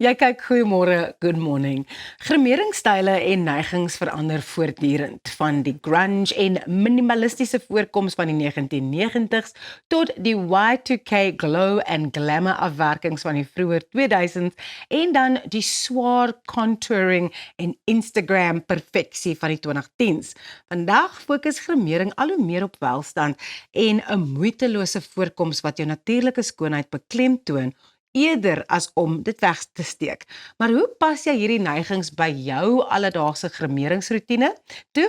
Jy kyk goeiemôre, good morning. Grimeringstyle en neigings verander voortdurend, van die grunge en minimalistiese voorkoms van die 1990s tot die Y2K glow and glamour afwerkings van die vroeë 2000s en dan die swaar contouring en Instagram perfeksie van die 2010s. Vandag fokus grimering al hoe meer op welstand en 'n moeitelose voorkoms wat jou natuurlike skoonheid beklemtoon eerder as om dit weg te steek. Maar hoe pas jy hierdie neigings by jou alledaagse grimeringsroetine? Toe,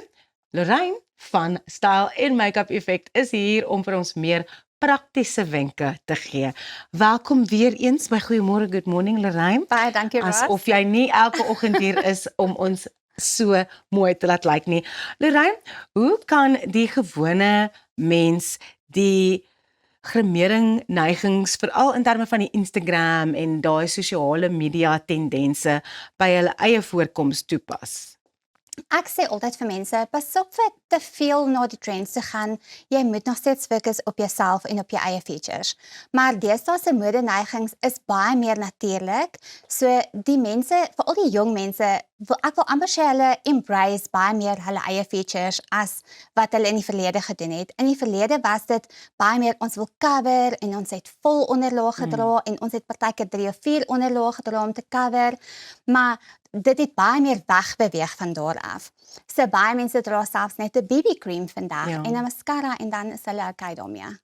Lorraine van Style en Makeup Effect is hier om vir ons meer praktiese wenke te gee. Welkom weer eens by Goeiemôre, good morning Lorraine. Baie dankie, Ross. Asof jy nie elke oggend hier is om ons so mooi te laat lyk nie. Lorraine, hoe kan die gewone mens die grimering neigings, veral in terme van die Instagram en daai sosiale media tendense by hulle eie voorkoms toepas? Ek sê altyd vir mense, pas op vir te veel na die trends te gaan. Jy moet nog steeds fokus op jouself en op jou eie features. Maar deesdae se modeneigings is baie meer natuurlik. So die mense, veral die jong mense, ek wil amper sê hulle embrace baie meer hulle eie features as wat hulle in die verlede gedoen het. In die verlede was dit baie meer ons wil cover en ons het vol onderlaag gedra en ons het partykeer 3 of 4 onderlaag gedra om te cover. Maar dit het baie meer wegbeweeg van daar af. So baie mense dra selfs net 'n BB cream vandag en 'n mascara en dan is hulle okay daarmee.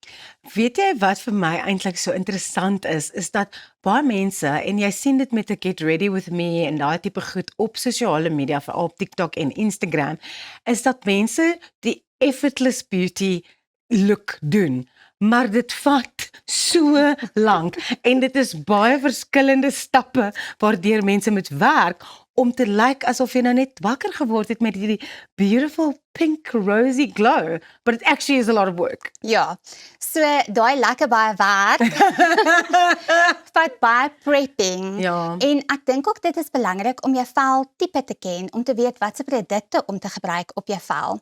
Weet jy wat vir my eintlik so interessant is dat baie mense, en jy sien dit met 'n Get Ready With Me en daai tipe goed op sosiale media, veral op TikTok en Instagram, is dat mense die effortless beauty look doen. Maar dit vat so lank en dit is baie verskillende stappe waardeur mense moet werk om te lyk asof jy nou net wakker geword het met hierdie beautiful pink rosy glow, but it actually is a lot of work. Ja, so daai lekker baie werk vat baie prepping. Ja. En ek dink ook dit is belangrik om jou vel tipe te ken, om te weet watse produkte om te gebruik op jou vel.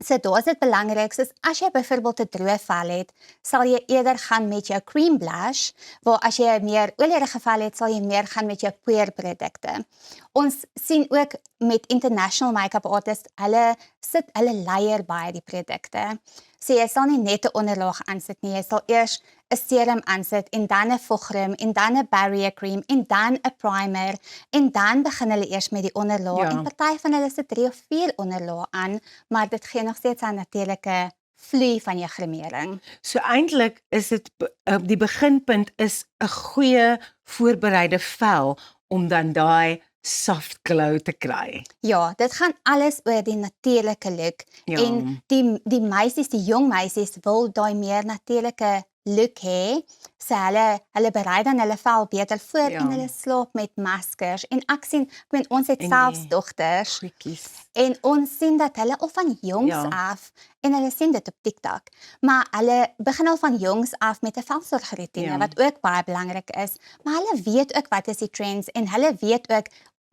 So daar is dit belangrik, soos as jy byvoorbeeld 'n droë vel het, sal jy eerder gaan met jou cream blush, waar as jy 'n meer olierige vel het, sal jy meer gaan met jou puer produkte. Ons sien ook met international make-up artists, hulle layer baie die produkte. So jy sal nie net 'n onderlaag aansit nie, jy sal eers 'n serum aansit en dan 'n vochcreme en dan 'n barrier cream en dan 'n primer en dan begin hulle eers met die onderlaag. Ja. En party van hulle sit 3 of 4 onderlaag aan, maar dit gee nog steeds 'n natuurlike vloei van jou grimering. So eintlik is dit die beginpunt is 'n goeie voorbereide vel om dan daai soft glow te kry. Ja, dit gaan alles oor die natuurlike look. Ja. En die meisies, die jong meisies wil daai meer natuurlike look hê. So hulle berei dan hulle vel beter voor Ja. en hulle slaap met maskers. En ek weet ons het En selfs die dogters Goedjies. en ons sien dat hulle al van jongs Ja. af en hulle sien dit op TikTok. Maar hulle begin al van jongs af met 'n velsorgroetine Ja. wat ook baie belangrik is. Maar hulle weet ook wat is die trends en hulle weet ook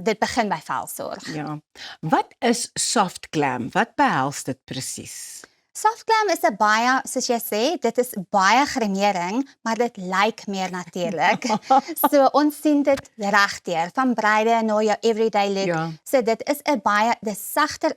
dit begin by velsorg. Ja. Wat is soft glam? Wat behels dit presies? Soft glam is 'n baie, soos jy sê, dit is baie grimering, maar dit lyk meer natuurlik. So ons sien dit regdeur van bruide na jou everyday look. Ja. So dit is 'n baie sagter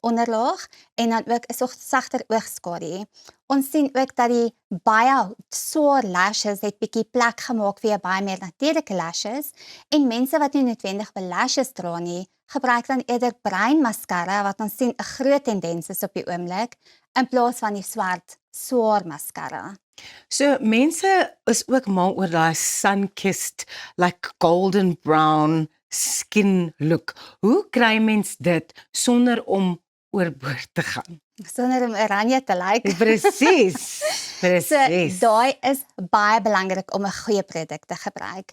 onderlaag en dan ook 'n sagter oogskadu. Ons sien ook dat die baie sore lashes het bietjie plek gemaak vir baie meer natuurlike lashes en mense wat nie noodwendig wil lashes dra nie, gebruik dan eerder bruin mascara wat ons sien 'n groot tendens is op die oomblik in plaas van die swart swaar mascara. So mense is ook mal oor daai sun-kissed, like golden brown skin look. Hoe kry mens dit sonder om oorboord te gaan? Sonder om oranje te lyk. Presies. So Presies. daai is baie belangrik om 'n goeie produk te gebruik.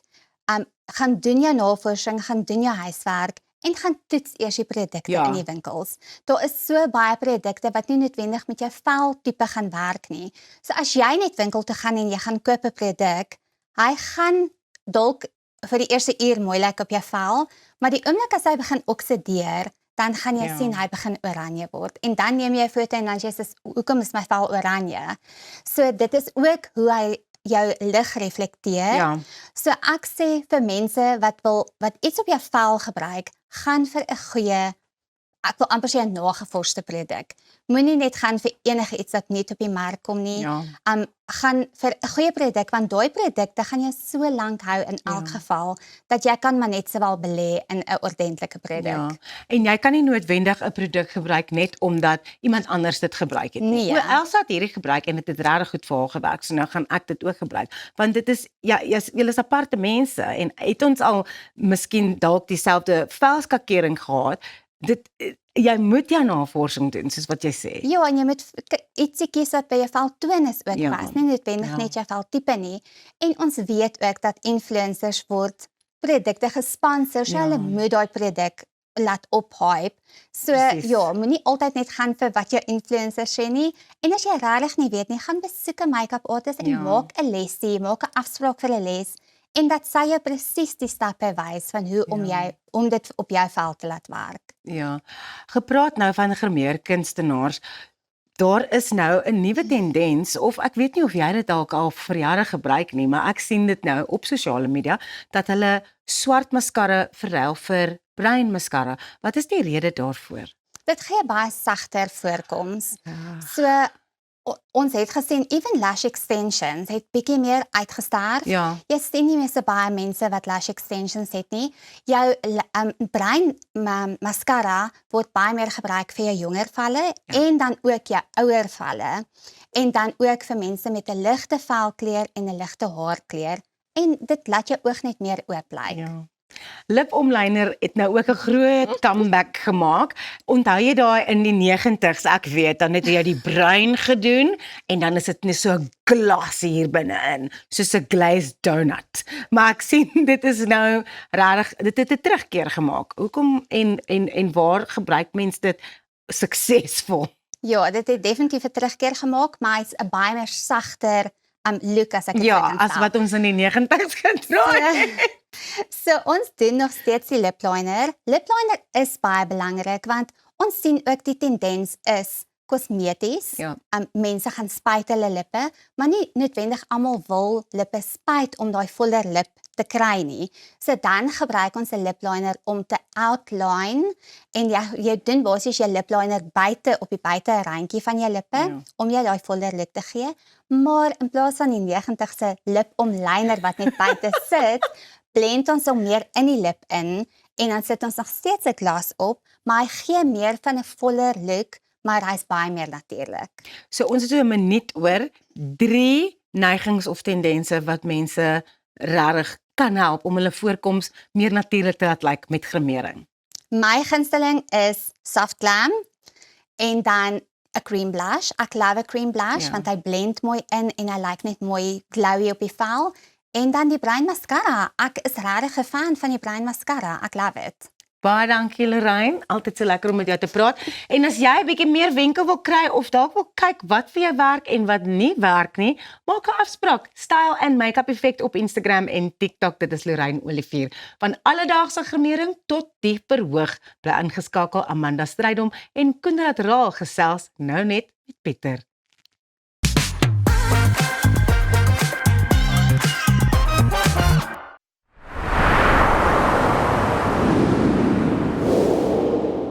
Gaan doen jou navorsing, gaan doen jou huiswerk en gaan toets eers die produkte Ja. in die winkels. Daar is so baie produkte wat nie noodwendig met jou veltipe gaan werk nie. So as jy net winkel toe gaan en jy gaan koop 'n produk, hy gaan dalk vir die eerste uur mooi lyk op jou vel, maar die oomblik as hy begin oksideer, dan gaan jy Ja. sien hy begin oranje word. En dan neem jy 'n foto en dan sê jy, hoekom is my vel oranje? So dit is ook hoe hy jou lig reflekteer. Ja. So ek sê vir mense wat iets op jou vel gebruik, gaan vir 'n goeie, ek wil amper sê 'n nagevorsde produk. Moenie net gaan vir enige iets wat net op die mark kom nie. Ja. Gaan vir 'n goeie produk, want daai produkte gaan jou so lank hou in elk geval, dat jy kan maar net sowel belê in 'n ordentlike produk. Ja, en jy kan nie noodwendig 'n produk gebruik net omdat iemand anders dit gebruik het nie. Nee. O, Elsa het hierdie gebruik en dit het regtig goed vir haar gewerk, so nou gaan ek dit ook gebruik. Want dit is julle is aparte mense en het ons al miskien dalk dieselfde velskakering gehad. Jy moet jou navorsing doen, soos wat jy sê. Ja, en jy moet ietsie kies wat by jou veltonus ook Ja. pas, nie noodwendig net jou veltipe nie. En ons weet ook dat influencers word produkte gesponsor, so hulle moet daai produk laat ophype. So Precies. ja, moenie altyd net gaan vir wat jou influencer sê nie. En as jy regtig nie weet nie, gaan besoek 'n make-up artist en maak 'n lesie, maak 'n afspraak vir 'n les en dat sy jou presies die stappe wys van hoe om dit op jou vel te laat werk. Ja, gepraat nou van grimeerkunstenaars, daar is nou 'n nuwe tendens, of ek weet nie of jy dit dalk al vir jare gebruik nie, maar ek sien dit nou op sosiale media, dat hulle swart mascara verruil vir bruin mascara. Wat is die rede daarvoor? Dit gee baie sagter voorkoms. So ons het gesien even lash extensions het bietjie meer uitgesterf. Ja. Jy sien nie meer so baie mense wat lash extensions het nie. Jou bruin mascara word baie meer gebruik vir jou jonger valle en dan ook jou ouer valle. En dan ook vir mense met 'n ligte velkleur en 'n ligte haarkleur. En dit laat jou oog net meer oop lyk. Ja. Lipomliner het nou ook 'n groot comeback gemaak. Onthou jy daai in die 90's, ek weet, dan het jy die bruin gedoen en dan is dit net so glas hier binne-in, soos 'n glazed donut. Maar ek sien dit is nou regtig, dit het 'n terugkeer gemaak. Hoekom en waar gebruik mense dit suksesvol? Ja, dit het definitief 'n terugkeer gemaak, maar hy's 'n baie meer sagter look as ek dit Ja, as wat ons in die 90's gedra het. So ons doen nog steeds die lip liner. Lip liner is baie belangrik want ons sien ook die tendens is kosmeties. Ja. Mense gaan spuit hulle lippe, maar nie noodwendig almal wil lippe spuit om daai voller lip te kry nie. So dan gebruik ons 'n lip liner om te outline en jy doen basies jou lip liner buite op die buiterandjie van jou lippe om jy daai voller look te gee. Maar in plaas van die 90's se lipomliner wat net buite sit, blend ons hom meer in die lip in en dan sit ons nog steeds 'n glas op, maar hy gee meer van 'n voller look, maar hy's baie meer natuurlik. So ons het so 'n minuut oor 3 neigings of tendense wat mense regtig kan help om hulle voorkoms meer natuurlik te laat lyk met grimering. My gunsteling is soft glam en dan 'n cream blush. Ek love 'n cream blush want hy blend mooi in en hy lyk net mooi glowy op die vel. En dan die bruin mascara. Ek is regtig 'n fan van die bruin mascara. Ek love it. Baie dankie Lorraine, altyd so lekker om met jou te praat. En as jy 'n bietjie meer wenke wil kry of dalk wil kyk wat vir jou werk en wat nie werk nie, maak 'n afspraak. Style and Makeup Effect op Instagram en TikTok. Dit is Lorraine Olivier. Van alledaagse grimering tot die verhoog, bly ingeskakel. Amanda Strydom en Koenraad Raal gesels nou net met Pieter.